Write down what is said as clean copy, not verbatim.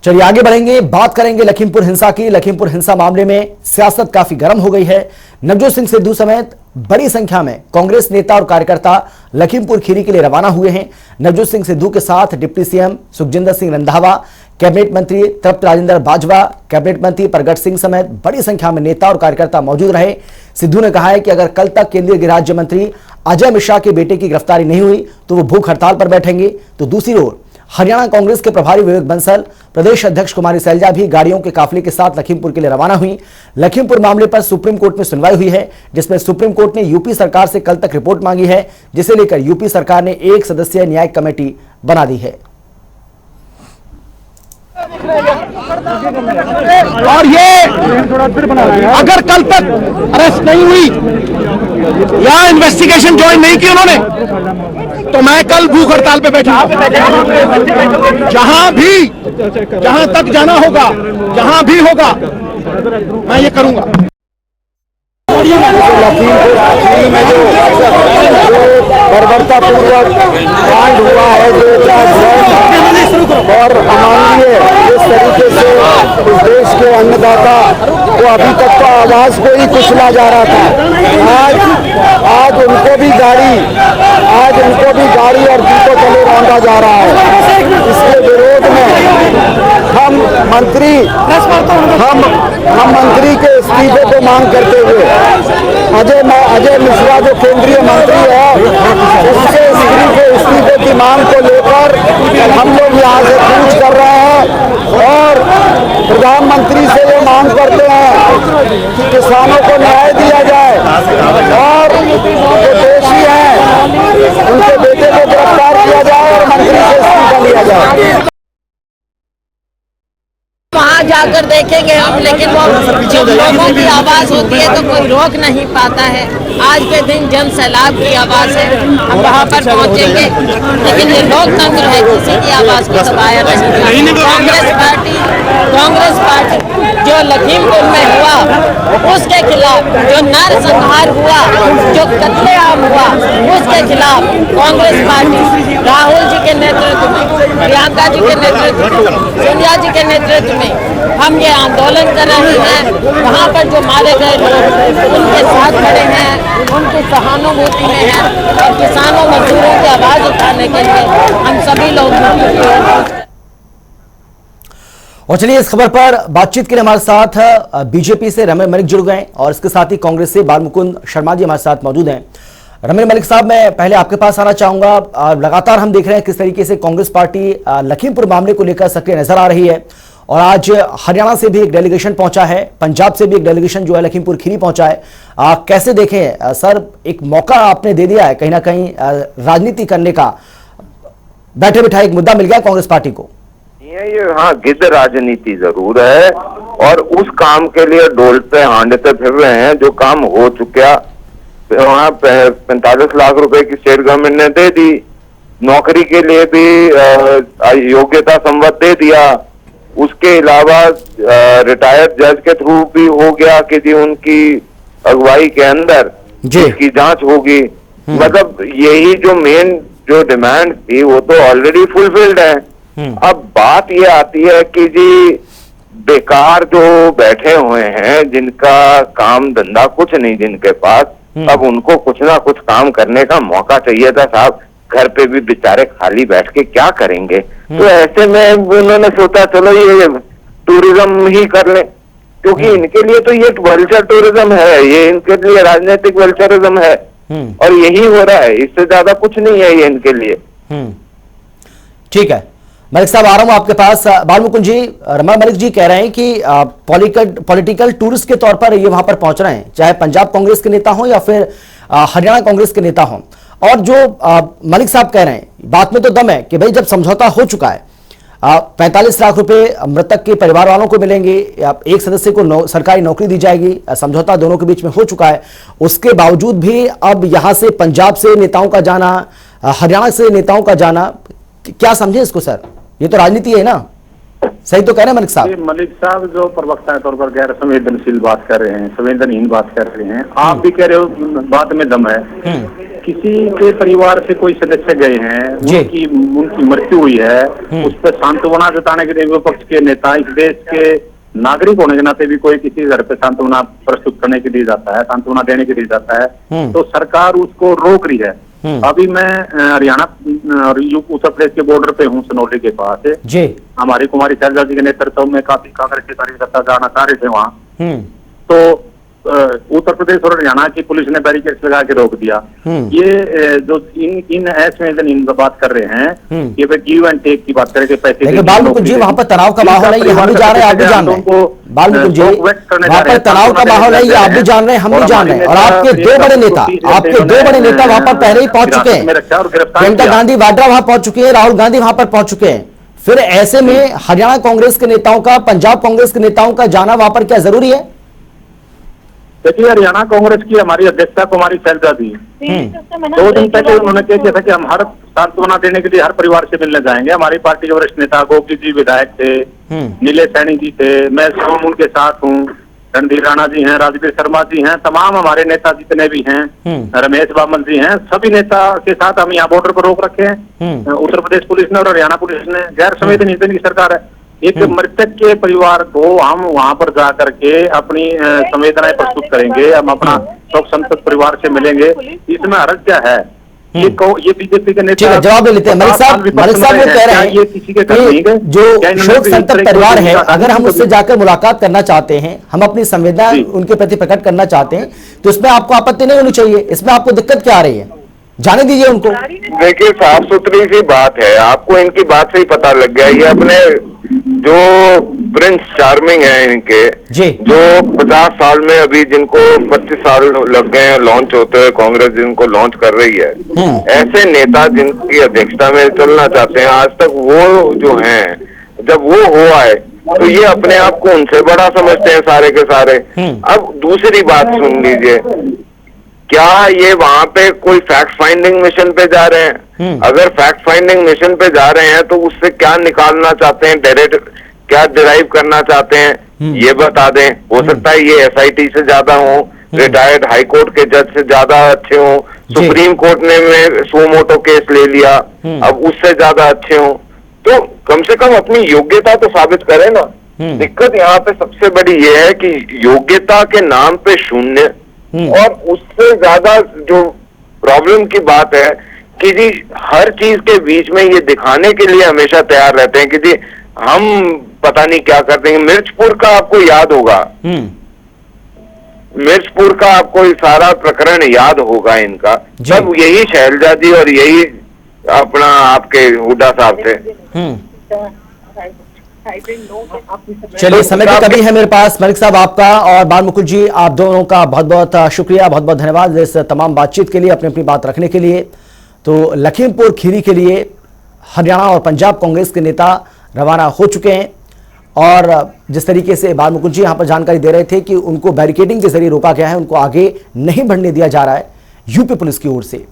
चलिए आगे बढ़ेंगे, बात करेंगे लखीमपुर हिंसा की। लखीमपुर हिंसा मामले में सियासत काफी गर्म हो गई है। नवजोत सिंह सिद्धू समेत बड़ी संख्या में कांग्रेस नेता और कार्यकर्ता लखीमपुर खीरी के लिए रवाना हुए हैं। नवजोत सिंह सिद्धू के साथ deputy CM Sukhjinder Singh Randhawa, cabinet मंत्री तृप्त राजेंद्र बाजवा, कैबिनेट मंत्री प्रगट सिंह समेत बड़ी संख्या में नेता और कार्यकर्ता मौजूद रहे। सिद्धू ने कहा है कि अगर कल तक केंद्रीय गृह राज्य मंत्री अजय मिश्रा के बेटे की गिरफ्तारी नहीं हुई तो वो भूख हड़ताल पर बैठेंगे। तो दूसरी ओर हरियाणा कांग्रेस के प्रभारी विवेक बंसल, प्रदेश अध्यक्ष कुमारी सैलजा भी गाड़ियों के काफिले के साथ लखीमपुर के लिए रवाना हुई। लखीमपुर मामले पर सुप्रीम कोर्ट में सुनवाई हुई है, जिसमें सुप्रीम कोर्ट ने यूपी सरकार से कल तक रिपोर्ट मांगी है, जिसे लेकर यूपी सरकार ने एक सदस्यीय न्यायिक कमेटी बना दी है। और ये अगर कल तक अरेस्ट नहीं हुई या इन्वेस्टिगेशन ज्वाइन नहीं की उन्होंने, तो मैं कल भूख हड़ताल पे बैठूंगा। जहां तक जाना होगा, जहां भी होगा, मैं ये करूंगा। लखीमपुर में जो बर्बरतापूर्वक कांड हुआ है, और अमानवीय जिस तरीके से इस देश के अन्नदाता को अभी तक तो आवाज को ही कुचला जा रहा था, आज उनको भी गाड़ी और जूतों तले बांधा जा रहा है। इसके विरोध में हम मंत्री के इस्तीफे को मांग करते हुए अजय मिश्रा जो केंद्रीय मंत्री है उसके इस्तीफे की मांग को लेकर हम लोग यहाँ से कूच कर रहे हैं और प्रधानमंत्री से ये मांग करते हैं कि किसानों को न्याय दिया जाए और जो दोषी हैं उनके बेटे को गिरफ्तार किया जाए और मंत्री से इस्तीफा लिया जाए। वहाँ जाकर देखेंगे हम, लेकिन वो जब लोगों की आवाज़ होती है तो कोई रोक नहीं पाता है। आज के दिन जन सैलाब की आवाज़ है, हम वहाँ पर पहुँचेंगे, लेकिन ये लोकतंत्र है, किसी की आवाज़ को दबाया नहीं। कांग्रेस पार्टी जो लखीमपुर में हुआ उसके खिलाफ, जो नरसंहार हुआ, जो कत्लेआम हुआ, उसके खिलाफ कांग्रेस पार्टी राहुल जी के नेतृत्व में, प्रियंका जी के नेतृत्व में, सोनिया जी के नेतृत्व में हम ये आंदोलन कर रहे हैं। वहाँ पर जो मारे गए लोग उनके साथ खड़े हैं, उनकी सहानुभूति में हैं और किसानों मजदूरों की आवाज़ उठाने के लिए हम सभी लोग। और चलिए इस खबर पर बातचीत के लिए हमारे साथ बीजेपी से रमेश मलिक जुड़ गए और इसके साथ ही कांग्रेस से बालमुकुंद शर्मा जी हमारे साथ मौजूद हैं। रमेश मलिक साहब, मैं पहले आपके पास आना चाहूंगा। लगातार हम देख रहे हैं किस तरीके से कांग्रेस पार्टी लखीमपुर मामले को लेकर सक्रिय नजर आ रही है और आज हरियाणा से भी एक डेलीगेशन पहुंचा है, पंजाब से भी एक डेलीगेशन जो है लखीमपुर खीरी पहुंचा है। कैसे देखें सर, एक मौका आपने दे दिया है कहीं ना कहीं राजनीति करने का, बैठे बिठाए एक मुद्दा मिल गया कांग्रेस पार्टी को। ये हाँ गिद्ध राजनीति जरूर है और उस काम के लिए डोलते हांडते फिर रहे हैं। जो काम हो चुका वहाँ 45 लाख रुपए की स्टेट गवर्नमेंट ने दे दी, नौकरी के लिए भी योग्यता संवत दे दिया। उसके अलावा रिटायर्ड जज के थ्रू भी हो गया कि जी उनकी अगुवाई के अंदर इसकी जांच होगी। मतलब यही जो मेन जो डिमांड थी वो तो ऑलरेडी फुलफिल्ड है। अब बात ये आती है कि जी बेकार जो बैठे हुए हैं, जिनका काम धंधा कुछ नहीं, जिनके पास, अब उनको कुछ ना कुछ काम करने का मौका चाहिए था साहब। घर पे भी बेचारे खाली बैठ के क्या करेंगे, तो ऐसे में उन्होंने सोचा चलो ये टूरिज्म ही कर ले, क्योंकि इनके लिए तो ये वल्चर टूरिज्म है, ये इनके लिए राजनीतिक वल्चरिज्म है और यही हो रहा है, इससे ज्यादा कुछ नहीं है ये इनके लिए। ठीक है मलिक साहब, आ रहा हूं आपके पास। बालमुकुंद जी, रमन मलिक जी कह रहे हैं कि पॉलिटिकल टूरिस्ट के तौर पर ये वहां पर पहुंच रहे हैं, चाहे पंजाब कांग्रेस के नेता हो या फिर हरियाणा कांग्रेस के नेता हो। और जो मलिक साहब कह रहे हैं, बात में तो दम है कि भाई जब समझौता हो चुका है, 45 लाख रुपए मृतक के परिवार वालों को मिलेंगे, एक सदस्य को सरकारी नौकरी दी जाएगी, समझौता दोनों के बीच में हो चुका है। उसके बावजूद भी अब यहां से पंजाब से नेताओं का जाना, हरियाणा से नेताओं का जाना, क्या समझे इसको सर? ये तो राजनीति है ना, सही तो कह रहे हैं मलिक साहब? मलिक साहब जो प्रवक्ता के तौर पर गैर संवेदनशील बात कर रहे हैं, संवेदनहीन बात कर रहे हैं। आप भी कह रहे हो बात में दम है किसी के परिवार से कोई सदस्य गए हैं, जी। उनकी मृत्यु हुई है, उस पर सांत्वना जताने के लिए विपक्ष के नेता, इस देश के नागरिक होने के नाते भी कोई किसी घर पे सांत्वना प्रस्तुत करने के लिए जाता है, सांत्वना देने के लिए जाता है, तो सरकार उसको रोक रही है। अभी मैं हरियाणा और उत्तर प्रदेश के बॉर्डर पे हूँ, सनौली के पास जी। हमारी कुमारी शैलजा जी के नेतृत्व में काफी कांग्रेस के कार्यकर्ता जाना चाह रहे थे वहाँ, तो उत्तर प्रदेश और हरियाणा की पुलिस ने बैरिकेड्स लगा के रोक दिया। ये जो इन ऐसे बात कर रहे हैं, ये गिव एंड टेक की बात करें कि पैसे। लेकिन बालमुकुंद जी वहां पर तनाव का माहौल है, ये हम भी जान रहे हैं, आप भी जान रहे हैं। बालमुकुंद जी वहां पर तनाव का माहौल है, ये आप भी जान रहे हैं, हम भी जान रहे हैं। और आपके दो बड़े नेता वहां पर पहले ही पहुंच चुके हैं। प्रियंका गांधी वाड्रा वहां पहुंच चुके हैं, राहुल गांधी वहां पर पहुंच चुके हैं। फिर ऐसे में हरियाणा कांग्रेस के नेताओं का, पंजाब कांग्रेस के नेताओं का जाना वहां पर क्या जरूरी है? देखिए, हरियाणा कांग्रेस की हमारी अध्यक्षा कुमारी शैलजा जी 2 दिन पहले उन्होंने कह दिया था कि हम हर सांत्वना देने के लिए हर परिवार से मिलने जाएंगे। हमारी पार्टी के वरिष्ठ नेता गोपी जी विधायक थे, नीलेश सैनी जी थे, मैं स्वयं उनके साथ हूँ, रणधीर राणा जी हैं, राजवीर शर्मा जी हैं, तमाम हमारे नेता जितने भी हैं, रमेश बामन जी हैं, सभी नेता के साथ हम यहाँ बॉर्डर पर रोक रखे हैं। उत्तर प्रदेश पुलिस ने और हरियाणा पुलिस ने, गैर संवेदनशील की सरकार है। एक मृतक के परिवार को हम वहां पर जा करके अपनी संवेदनाएं प्रस्तुत करेंगे, हम अपना शोक संतप्त परिवार से मिलेंगे, इसमें हर्ज क्या है? ये बीजेपी के नेता जवाब ले लेते हैं। मलिक साहब वो कह रहे हैं कि जो शोक संतप्त परिवार है, अगर हम उससे जाकर मुलाकात करना चाहते हैं, हम अपनी संवेदना उनके प्रति प्रकट करना चाहते हैं, तो इसमें आपको आपत्ति नहीं होनी चाहिए। इसमें आपको दिक्कत क्या आ रही है? जाने दीजिए उनको। देखिए, साफ सुथरी सी बात है, आपको इनकी बात से ही पता लग गया। ये अपने जो प्रिंस चार्मिंग है इनके, जो 50 साल में अभी जिनको 25 साल लग गए हैं लॉन्च होते हुए, कांग्रेस जिनको लॉन्च कर रही है, ऐसे नेता जिनकी अध्यक्षता में चलना चाहते हैं, आज तक वो जो हैं, जब वो हो आए तो ये अपने आप को उनसे बड़ा समझते हैं सारे के सारे। अब दूसरी बात सुन लीजिए, क्या ये वहां पे कोई फैक्ट फाइंडिंग मिशन पे जा रहे हैं? अगर फैक्ट फाइंडिंग मिशन पे जा रहे हैं तो उससे क्या निकालना चाहते हैं, डायरेक्ट क्या डिराइव करना चाहते हैं, ये बता दें। हो सकता है ये SIT से ज्यादा हो, रिटायर्ड हाई कोर्ट के जज से ज्यादा अच्छे हो, सुप्रीम कोर्ट ने में सुमोटो केस ले लिया, अब उससे ज्यादा अच्छे हो, तो कम से कम अपनी योग्यता तो साबित करें ना। दिक्कत यहाँ पे सबसे बड़ी ये है कि योग्यता के नाम पे शून्य, और उससे ज्यादा जो प्रॉब्लम की बात है कि जी हर चीज के बीच में ये दिखाने के लिए हमेशा तैयार रहते हैं कि जी हम पता नहीं क्या करते हैं। मिर्चपुर का आपको याद होगा, मिर्चपुर का आपको सारा प्रकरण याद होगा इनका, जब यही शैलजा जी और यही अपना आपके हुड्डा साहब थे। चलिए, समय की कमी है मेरे पास। मलिक साहब आपका और बालमुकुंद जी, आप दोनों का बहुत बहुत शुक्रिया, बहुत बहुत धन्यवाद इस तमाम बातचीत के लिए, अपनी अपनी बात रखने के लिए। तो लखीमपुर खीरी के लिए हरियाणा और पंजाब कांग्रेस के नेता रवाना हो चुके हैं, और जिस तरीके से बालमुकुंद जी यहां पर जानकारी दे रहे थे कि उनको बैरिकेडिंग के जरिए रोका गया है, उनको आगे नहीं बढ़ने दिया जा रहा है यूपी पुलिस की ओर से।